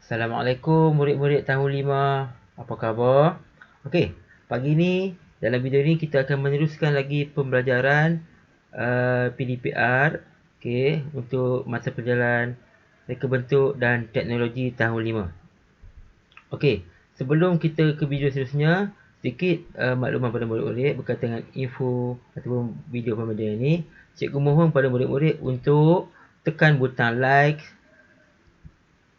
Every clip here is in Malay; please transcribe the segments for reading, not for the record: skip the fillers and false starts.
Assalamualaikum murid-murid tahun 5. Apa khabar? Okey, pagi ni dalam video ni kita akan meneruskan lagi pembelajaran PDPR, okey, untuk masa perjalanan reka bentuk dan teknologi tahun 5. Okey, sebelum kita ke video seterusnya, sedikit makluman pada murid-murid berkaitan dengan info ataupun video pembelajaran ini. Cikgu mohon pada murid-murid untuk tekan butang like,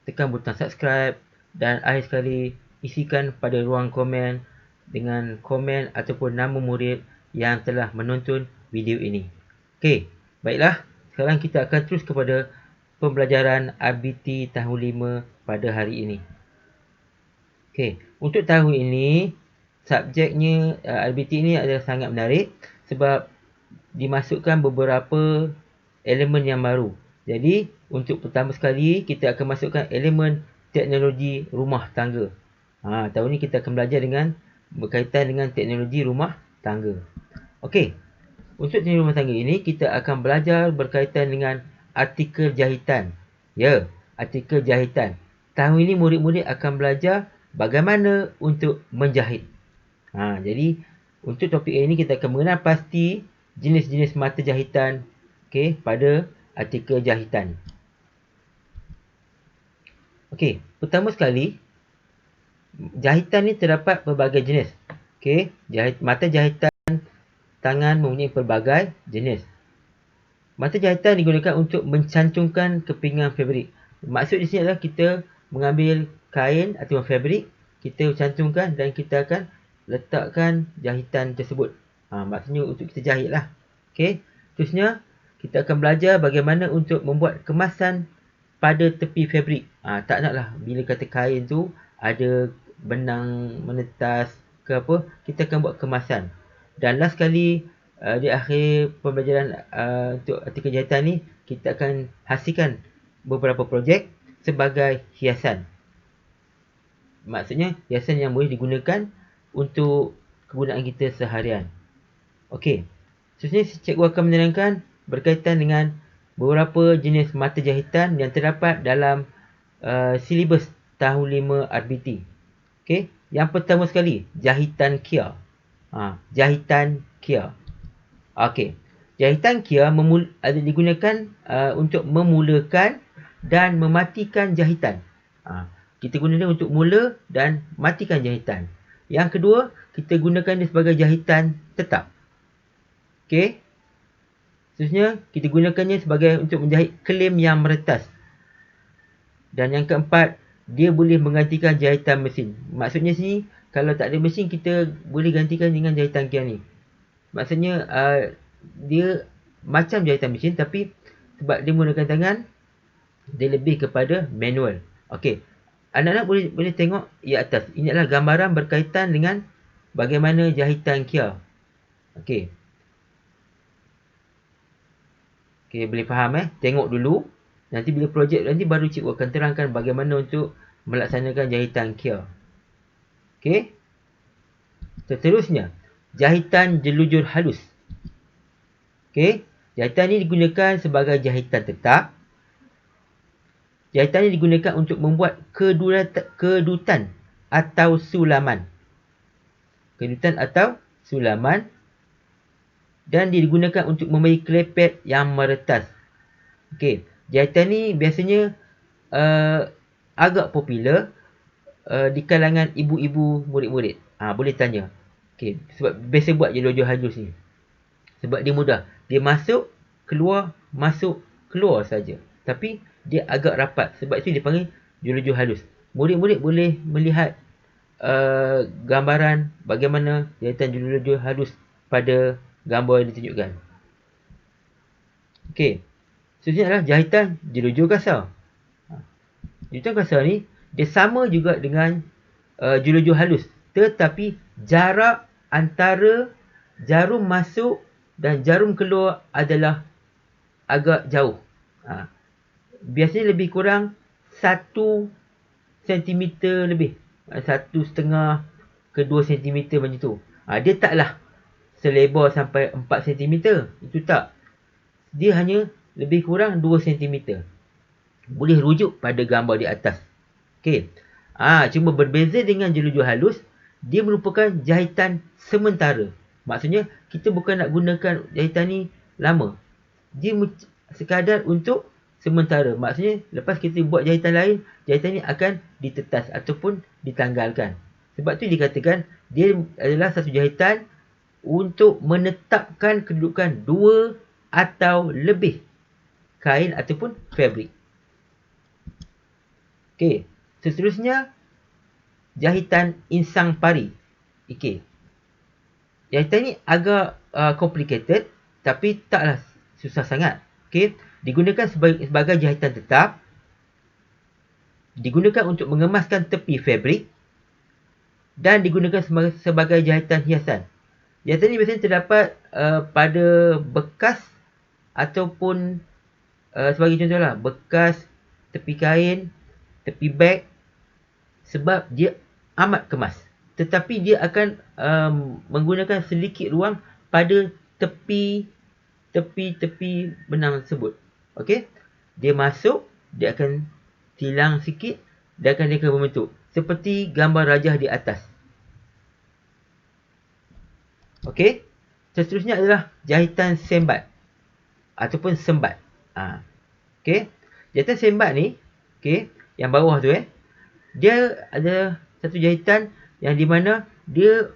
tekan butang subscribe dan akhir sekali isikan pada ruang komen dengan komen ataupun nama murid yang telah menonton video ini. Okey, baiklah. Sekarang kita akan terus kepada pembelajaran RBT tahun 5 pada hari ini. Okey, untuk tahun ini subjeknya RBT ini adalah sangat menarik sebab dimasukkan beberapa elemen yang baru. Jadi, untuk pertama sekali kita akan masukkan elemen teknologi rumah tangga. Tahun ini kita akan belajar dengan berkaitan dengan teknologi rumah tangga. Okey. Untuk teknologi rumah tangga ini kita akan belajar berkaitan dengan artikel jahitan. Ya, artikel jahitan. Tahun ini murid-murid akan belajar bagaimana untuk menjahit. Jadi untuk topik ini kita akan mengenal pasti jenis-jenis mata jahitan, okey, pada artikel jahitan. Okey, pertama sekali jahitan ni terdapat pelbagai jenis. Okey, mata jahitan tangan mempunyai pelbagai jenis. Mata jahitan digunakan untuk mencantumkan kepingan fabrik. Maksud di sini adalah kita mengambil kain atau fabrik, kita cantumkan dan kita akan letakkan jahitan tersebut. Maksudnya untuk kita jahit lah. Okey. Terusnya kita akan belajar bagaimana untuk membuat kemasan pada tepi fabrik. Tak naklah bila kata kain tu ada benang menetas ke apa, kita akan buat kemasan. Dan last sekali di akhir pembelajaran untuk artikel jahitan ni, kita akan hasilkan beberapa projek sebagai hiasan. Maksudnya hiasan yang boleh digunakan untuk kegunaan kita seharian. Okey. Seterusnya cikgu akan menerangkan berkaitan dengan beberapa jenis mata jahitan yang terdapat dalam silibus tahun 5 RBT. Okey. Yang pertama sekali, jahitan kia. Jahitan kia. Okey. Jahitan kia digunakan untuk memulakan dan mematikan jahitan. Kita guna dia untuk mula dan matikan jahitan. Yang kedua, kita gunakan dia sebagai jahitan tetap. Okey. Seterusnya, kita gunakannya sebagai untuk menjahit kelem yang meretas. Dan yang keempat, dia boleh menggantikan jahitan mesin. Maksudnya sini, kalau tak ada mesin, kita boleh gantikan dengan jahitan kia ni. Maksudnya, dia macam jahitan mesin, tapi sebab dia menggunakan tangan, dia lebih kepada manual. Okey. Anak-anak boleh tengok di atas. Ini adalah gambaran berkaitan dengan bagaimana jahitan kia. Okey. Okey, boleh faham Tengok dulu. Nanti bila projek nanti baru cikgu akan terangkan bagaimana untuk melaksanakan jahitan kia. Okey. Seterusnya, jahitan jelujur halus. Okey. Jahitan ini digunakan sebagai jahitan tetap. Jahitan ini digunakan untuk membuat kedutan atau sulaman. Kedutan atau sulaman. Dan digunakan untuk memberi klepet yang meretas. Okey. Jahitan ni biasanya agak popular di kalangan ibu-ibu murid-murid. Boleh tanya. Okey. Sebab biasa buat jelujur halus ni. Sebab dia mudah. Dia masuk, keluar saja. Tapi dia agak rapat. Sebab itu dia panggil jelujur halus. Murid-murid boleh melihat gambaran bagaimana jahitan jelujur halus pada gambar yang ditunjukkan. Okey. Seterusnya adalah jahitan jelujur kasar. Jelujur kasar ni, dia sama juga dengan jelujur halus. Tetapi jarak antara jarum masuk dan jarum keluar adalah agak jauh. Biasanya lebih kurang 1 cm lebih. 1,5 ke 2 cm macam tu. Dia taklah selebar sampai 4 cm. Itu tak. Dia hanya lebih kurang 2 cm. Boleh rujuk pada gambar di atas. Okey. Cuma berbeza dengan jelujur halus, dia merupakan jahitan sementara. Maksudnya kita bukan nak gunakan jahitan ni lama. Dia sekadar untuk sementara. Maksudnya lepas kita buat jahitan lain, jahitan ni akan ditetas ataupun ditanggalkan. Sebab tu dikatakan dia adalah satu jahitan untuk menetapkan kedudukan dua atau lebih kain ataupun fabrik. Okey, seterusnya jahitan insang pari. Okey. Jahitan ni agak complicated tapi taklah susah sangat. Okey, digunakan sebagai jahitan tetap, digunakan untuk mengemaskan tepi fabrik dan digunakan sebagai jahitan hiasan. Jahitan ni biasanya terdapat pada bekas ataupun sebagai contohlah bekas tepi kain, tepi beg, sebab dia amat kemas. Tetapi dia akan menggunakan sedikit ruang pada tepi benang tersebut. Okey? Dia masuk, dia akan tilang sikit dan dia akan berbentuk seperti gambar rajah di atas. Okey? Seterusnya adalah jahitan sembat ataupun sembat. Okey? Jahitan sembat ni, okey, yang bawah tu dia ada satu jahitan yang di mana dia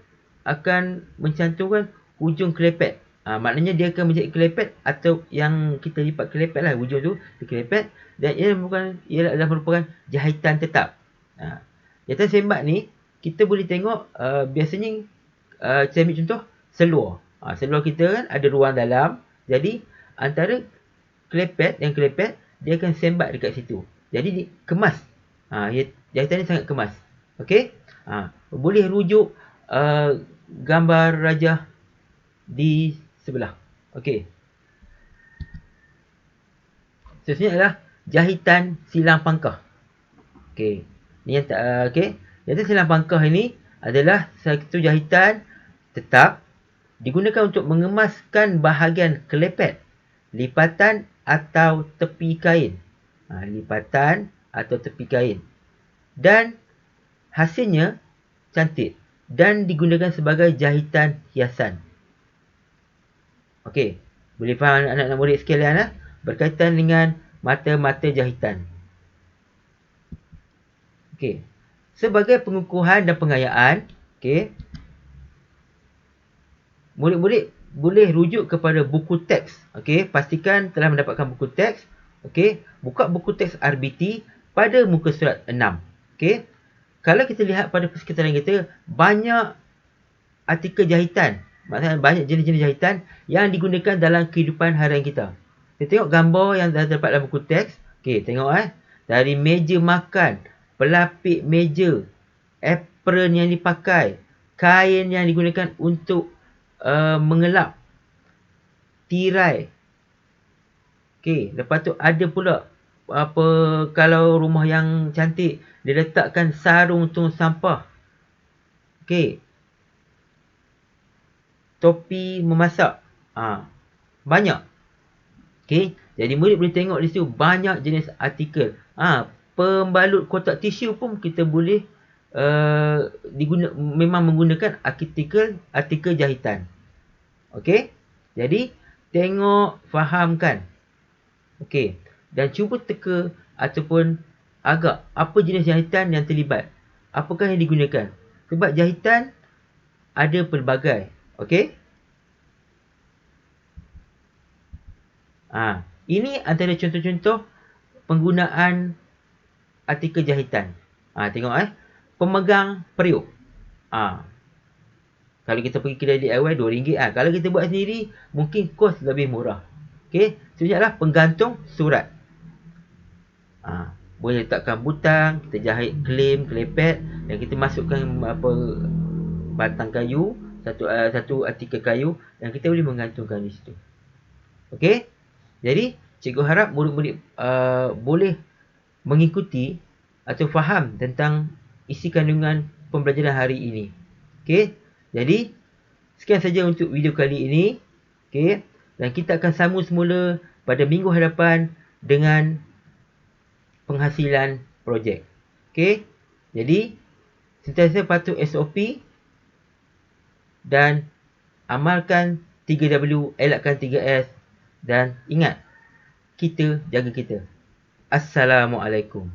akan mencantumkan hujung kelepek. Maknanya dia akan menjadi kelepek atau yang kita lipat kelepek lah, hujung tu kelepek, dan ia adalah merupakan jahitan tetap. Jahitan sembat ni kita boleh tengok biasanya saya ambil contoh seluar. Seluar kita kan ada ruang dalam, jadi antara kelepek dia akan sembat dekat situ. Jadi kemas. Jahitan ni sangat kemas. Okey? Boleh rujuk gambar rajah di sebelah. Okey. Seterusnya adalah jahitan silang pangkah. Okey. Ni yang okey. Jahitan silang pangkah ini adalah satu jahitan tetap digunakan untuk mengemaskan bahagian kelepek, lipatan atau tepi kain. Lipatan atau tepi kain. Dan hasilnya cantik dan digunakan sebagai jahitan hiasan. Okey, boleh faham anak-anak murid sekalian berkaitan dengan mata-mata jahitan. Okey. Sebagai pengukuhan dan pengayaan, okey, murid-murid boleh rujuk kepada buku teks. Okey, pastikan telah mendapatkan buku teks. Okey, buka buku teks RBT pada muka surat 6. Okey. Kalau kita lihat pada persekitaran kita, banyak artikel jahitan. Maksudnya banyak jenis-jenis jahitan yang digunakan dalam kehidupan harian kita. Kita tengok gambar yang dah terdapat dalam buku teks. Okey, tengok dari meja makan, pelapik meja, apron yang dipakai, kain yang digunakan untuk mengelap, tirai. Okey, lepas tu ada pula kalau rumah yang cantik, dia letakkan sarung tong sampah. Okey. Topi memasak. Banyak. Okey. Jadi murid boleh tengok di situ banyak jenis artikel. Pembalut kotak tisu pun kita boleh memang menggunakan artikel jahitan. Okey. Jadi tengok, fahamkan. Okey. Dan cuba teka ataupun agak apa jenis jahitan yang terlibat. Apakah yang digunakan? Sebab jahitan ada pelbagai. Okey. Ini antara contoh-contoh penggunaan artikel jahitan. Tengok pemegang periuk. Kalau kita pergi kedai DIY RM2. Kalau kita buat sendiri mungkin kos lebih murah. Okey, seterusnya penggantung surat. Boleh letakkan butang, kita jahit kelepek dan kita masukkan batang kayu, satu artikel kayu dan kita boleh menggantungkan di situ. Okey? Jadi, cikgu harap murid-murid boleh mengikuti atau faham tentang isi kandungan pembelajaran hari ini. Okey? Jadi, sekian saja untuk video kali ini. Okey? Dan kita akan sambung semula pada minggu hadapan dengan penghasilan projek. Okey. Jadi sentiasa patuh SOP dan amalkan 3W, elakkan 3S dan ingat, kita jaga kita. Assalamualaikum.